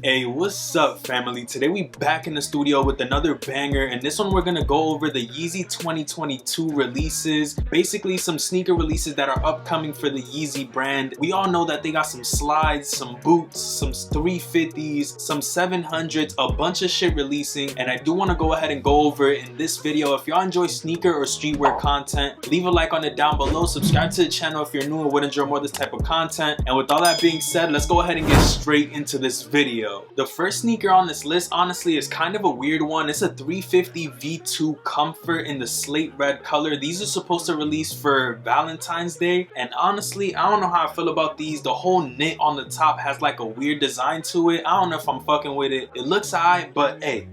Hey, what's up, family? Today we back in the studio with another banger, and this one we're gonna go over the Yeezy 2022 releases. Basically some sneaker releases that are upcoming for the Yeezy brand. We all know that they got some slides, some boots, some 350s, some 700s, a bunch of shit releasing, and I do want to go ahead and go over it in this video. If y'all enjoy sneaker or streetwear content, leave a like on it down below, subscribe to the channel if you're new and would enjoy more of this type of content. And with all that being said, let's go ahead and get straight into this video. The first sneaker on this list honestly is kind of a weird one. It's a 350 V2 Comfort in the slate red color. These are supposed to release for Valentine's Day, and honestly I don't know how I feel about these. The whole knit on the top has like a weird design to it. I don't know if I'm fucking with it. It looks alright, but hey,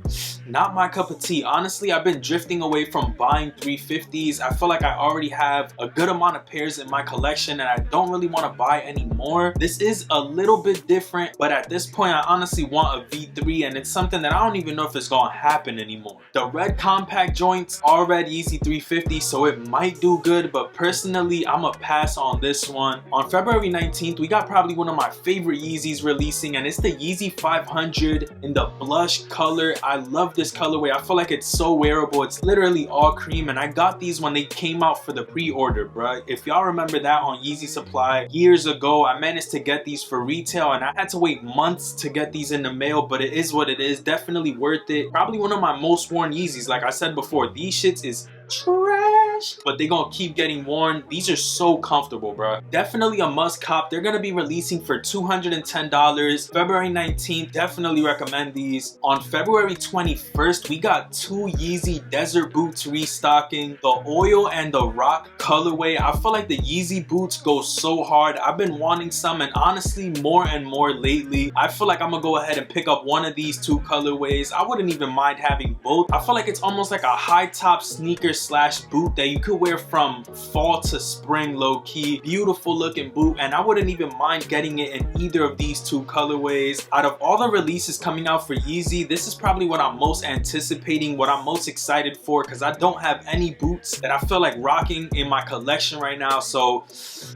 not my cup of tea. Honestly, I've been drifting away from buying 350s. I feel like I already have a good amount of pairs in my collection and I don't really want to buy any more. This is a little bit different, but at this point I honestly want a V3, and it's something that I don't even know if it's gonna happen anymore. The red compact joints are red Yeezy 350, so it might do good, but personally I'ma pass on this one. On February 19th, we got probably one of my favorite Yeezys releasing, and it's the Yeezy 500 in the blush color. I love this colorway. I feel like it's so wearable. It's literally all cream, and I got these when they came out for the pre-order, bruh. If y'all remember that on Yeezy Supply years ago, I managed to get these for retail and I had to wait months to get these in the mail, but it is what it is. Definitely worth it. Probably one of my most worn Yeezys. Like I said before, these shits is trash, but they gonna keep getting worn. These are so comfortable, bro. Definitely a must cop. They're gonna be releasing for $210 February 19th. Definitely recommend these. On February 21st, we got two Yeezy desert boots restocking, the oil and the rock colorway. I feel like the Yeezy boots go so hard. I've been wanting some, and honestly more and more lately. I feel like I'm gonna go ahead and pick up one of these two colorways. I wouldn't even mind having both. I feel like it's almost like a high top sneaker slash boot that you could wear from fall to spring, low-key. Beautiful looking boot, and I wouldn't even mind getting it in either of these two colorways. Out of all the releases coming out for Yeezy, this is probably what I'm most anticipating, what I'm most excited for, because I don't have any boots that I feel like rocking in my collection right now, so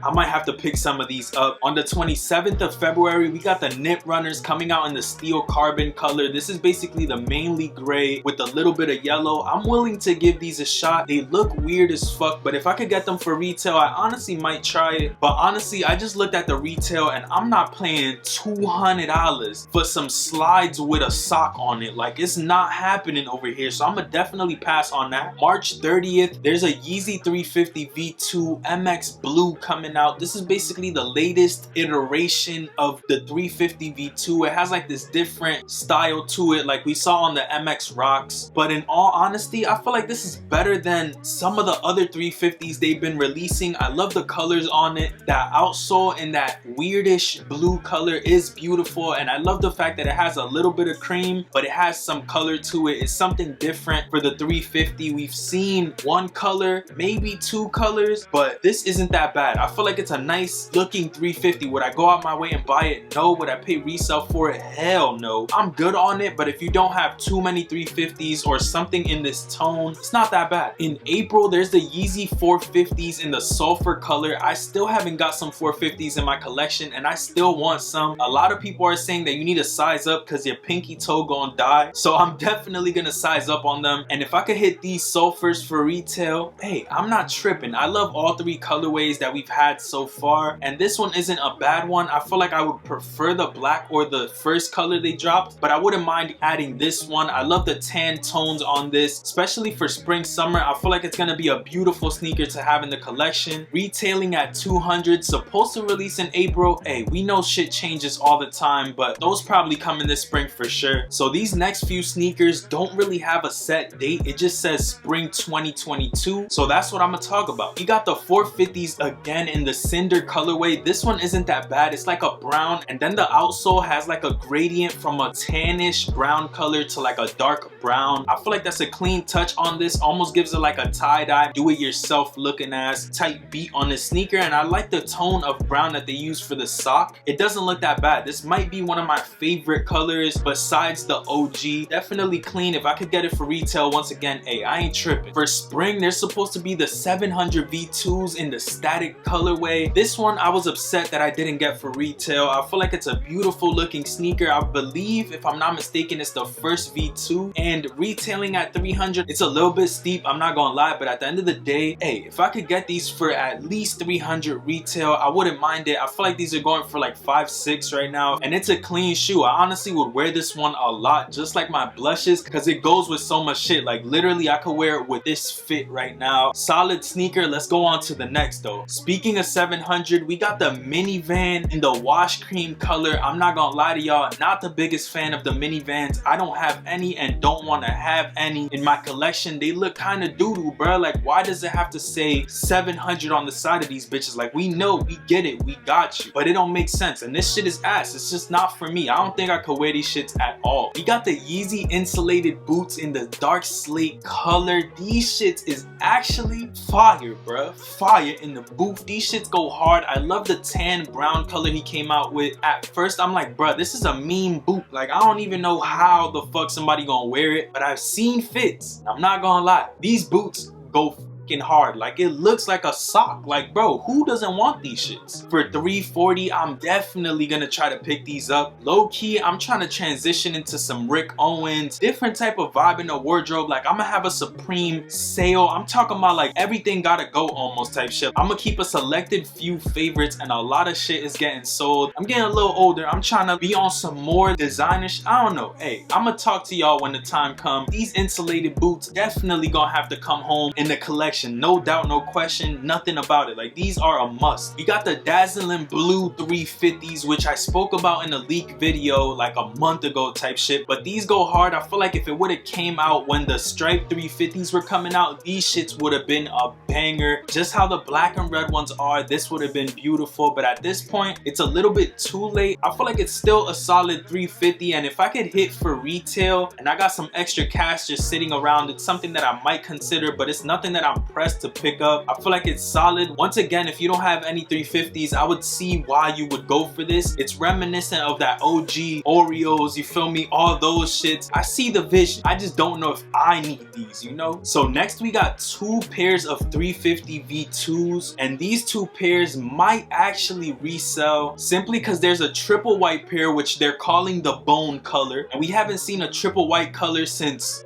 I might have to pick some of these up. On the 27th of February, we got the Knit Runners coming out in the steel carbon color. This is basically the mainly gray with a little bit of yellow. I'm willing to give these a shot. They look weird as fuck, but if I could get them for retail, I honestly might try it. But honestly, I just looked at the retail and I'm not paying $200 for some slides with a sock on it. Like, it's not happening over here, so I'm gonna definitely pass on that. March 30th, there's a Yeezy 350 V2 MX Blue coming out. This is basically the latest iteration of the 350 V2. It has like this different style to it like we saw on the MX Rocks, but in all honesty, I feel like this is better than some of the other 350s they've been releasing. I love the colors on it. That outsole in that weirdish blue color is beautiful, and I love the fact that it has a little bit of cream, but it has some color to it. It's something different for the 350. We've seen one color, maybe two colors, but this isn't that bad. I feel like it's a nice looking 350. Would I go out my way and buy it? No. Would I pay resale for it? Hell no. I'm good on it, but if you don't have too many 350s or something in this tone, it's not that bad. In April, there's the Yeezy 450s in the sulfur color. I still haven't got some 450s in my collection, and I still want some. A lot of people are saying that you need to size up because your pinky toe gonna die, so I'm definitely gonna size up on them. And if I could hit these sulfurs for retail, hey, I'm not tripping. I love all three colorways that we've had so far, and this one isn't a bad one. I feel like I would prefer the black or the first color they dropped, but I wouldn't mind adding this one. I love the tan tones on this, especially for spring summer. I feel like it's gonna be a beautiful sneaker to have in the collection. Retailing at $200, supposed to release in April. Hey, we know shit changes all the time, but those probably come in this spring for sure. So these next few sneakers don't really have a set date. It just says spring 2022, so that's what I'm gonna talk about. You got the 450s again in the cinder colorway. This one isn't that bad. It's like a brown, and then the outsole has like a gradient from a tannish brown color to like a dark brown. I feel like that's a clean touch on this. Almost gives it like a tie-dye DIY, do-it-yourself looking ass type beat on this sneaker, and I like the tone of brown that they use for the sock. It doesn't look that bad. This might be one of my favorite colors besides the OG. Definitely clean. If I could get it for retail, once again, hey, I ain't tripping. For spring, there's supposed to be the 700 V2s in the static colorway. This one I was upset that I didn't get for retail. I feel like it's a beautiful looking sneaker. I believe, if I'm not mistaken, it's the first V2, and retailing at 300, it's a little bit steep, I'm not gonna lie, but at the end of the day, hey, if I could get these for at least 300 retail, I wouldn't mind it. I feel like these are going for like 5-6 right now, and it's a clean shoe. I honestly would wear this one a lot, just like my blushes, because it goes with so much shit. Like literally I could wear it with this fit right now. Solid sneaker. Let's go on to the next though. Speaking of 700, we got the minivan in the wash cream color. I'm not gonna lie to y'all, not the biggest fan of the minivans. I don't have any and don't want to have any in my collection. They look kind of doo-doo, bro. Like, why does it have to say 700 on the side of these bitches? Like, we know, we get it, we got you, but it don't make sense, and this shit is ass. It's just not for me. I don't think I could wear these shits at all. We got the Yeezy insulated boots in the dark slate color. These shits is actually fire, bro. Fire in the boot. These shits go hard. I love the tan brown color he came out with. At first I'm like, bro, this is a mean boot. Like, I don't even know how the fuck somebody gonna wear it, but I've seen fits. I'm not gonna lie, these boots go fucking hard. Like, it looks like a sock. Like, bro, who doesn't want these shits? For $340, I'm definitely gonna try to pick these up. Low key, I'm trying to transition into some Rick Owens, different type of vibe in the wardrobe. Like, I'm gonna have a Supreme sale. I'm talking about like everything gotta go almost type shit. I'm gonna keep a selected few favorites, and a lot of shit is getting sold. I'm getting a little older. I'm trying to be on some more designer shit. I don't know. Hey, I'm gonna talk to y'all when the time comes. These insulated boots definitely gonna have to come home in the collection. No doubt, no question, nothing about it. Like, these are a must. We got the dazzling blue 350s, which I spoke about in a leak video like a month ago type shit, but these go hard. I feel like if it would have came out when the striped 350s were coming out, these shits would have been a banger. Just how the black and red ones are, this would have been beautiful, but at this point it's a little bit too late. I feel like it's still a solid 350, and if I could hit for retail and I got some extra cash just sitting around, it's something that I might consider, but it's nothing that I'm pressed to pick up. I feel like it's solid. Once again, if you don't have any 350s, I would see why you would go for this. It's reminiscent of that OG Oreos, you feel me, all those shits. I see the vision. I just don't know if I need these, you know? So next we got two pairs of 350 V2s, and these two pairs might actually resell simply because there's a triple white pair which they're calling the bone color, and we haven't seen a triple white color since,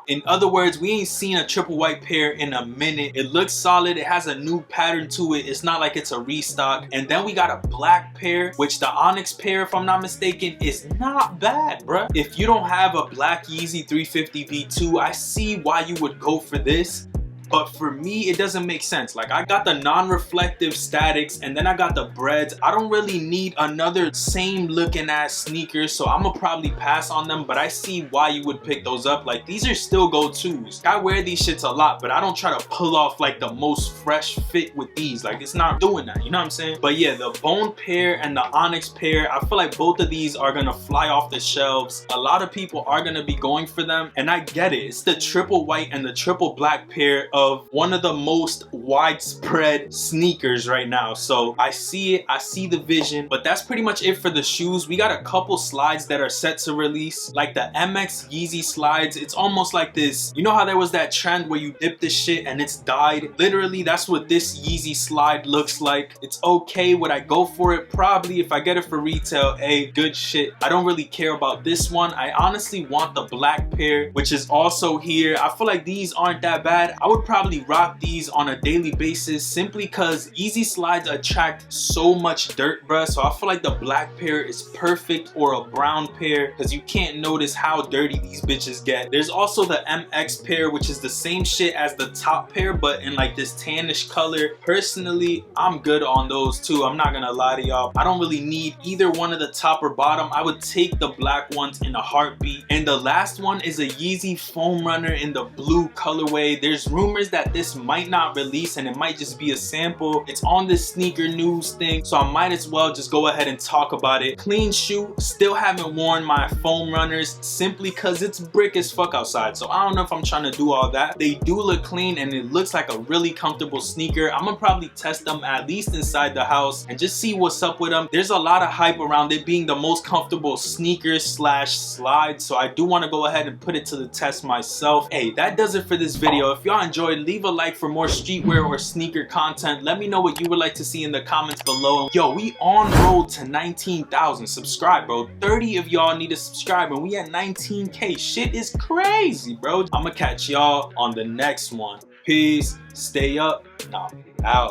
in other words, we ain't seen a triple white pair in a minute. It looks solid. It has a new pattern to it. It's not like it's a restock. And then we got a black pair, which the Onyx pair, if I'm not mistaken, is not bad, bruh. If you don't have a black Yeezy 350 V2, I see why you would go for this. But for me, it doesn't make sense. Like, I got the non-reflective statics, and then I got the breads. I don't really need another same looking ass sneakers, so I'm gonna probably pass on them, but I see why you would pick those up. Like, these are still go-tos. I wear these shits a lot, but I don't try to pull off like the most fresh fit with these. Like, it's not doing that, you know what I'm saying? But yeah, the bone pair and the Onyx pair, I feel like both of these are gonna fly off the shelves. A lot of people are gonna be going for them, and I get it. It's the triple white and the triple black pair of one of the most widespread sneakers right now. So I see it, I see the vision, but that's pretty much it for the shoes. We got a couple slides that are set to release, like the MX Yeezy slides. It's almost like this, you know how there was that trend where you dip this shit and it's dyed? Literally, that's what this Yeezy slide looks like. It's okay. Would I go for it? Probably. If I get it for retail, hey, good shit. I don't really care about this one. I honestly want the black pair, which is also here. I feel like these aren't that bad. I would probably rock these on a daily basis simply because Yeezy slides attract so much dirt, bruh. So I feel like the black pair is perfect, or a brown pair, because you can't notice how dirty these bitches get. There's also the MX pair, which is the same shit as the top pair, but in like this tannish color. Personally, I'm good on those too. I'm not gonna lie to y'all. I don't really need either one of the top or bottom. I would take the black ones in a heartbeat. And the last one is a Yeezy Foam Runner in the blue colorway. There's rumors rumors that this might not release and it might just be a sample. It's on this sneaker news thing, so I might as well just go ahead and talk about it. Clean shoe. Still haven't worn my foam runners simply because it's brick as fuck outside, so I don't know if I'm trying to do all that. They do look clean and it looks like a really comfortable sneaker. I'm gonna probably test them at least inside the house and just see what's up with them. There's a lot of hype around it being the most comfortable sneaker slash slide, so I do want to go ahead and put it to the test myself. Hey, that does it for this video. If y'all enjoyed, leave a like for more streetwear or sneaker content. Let me know what you would like to see in the comments below. Yo, we on road to 19,000. Subscribe, bro. 30 of y'all need to subscribe and we at 19K. Shit is crazy, bro. I'ma catch y'all on the next one. Peace. Stay up. Nah, out.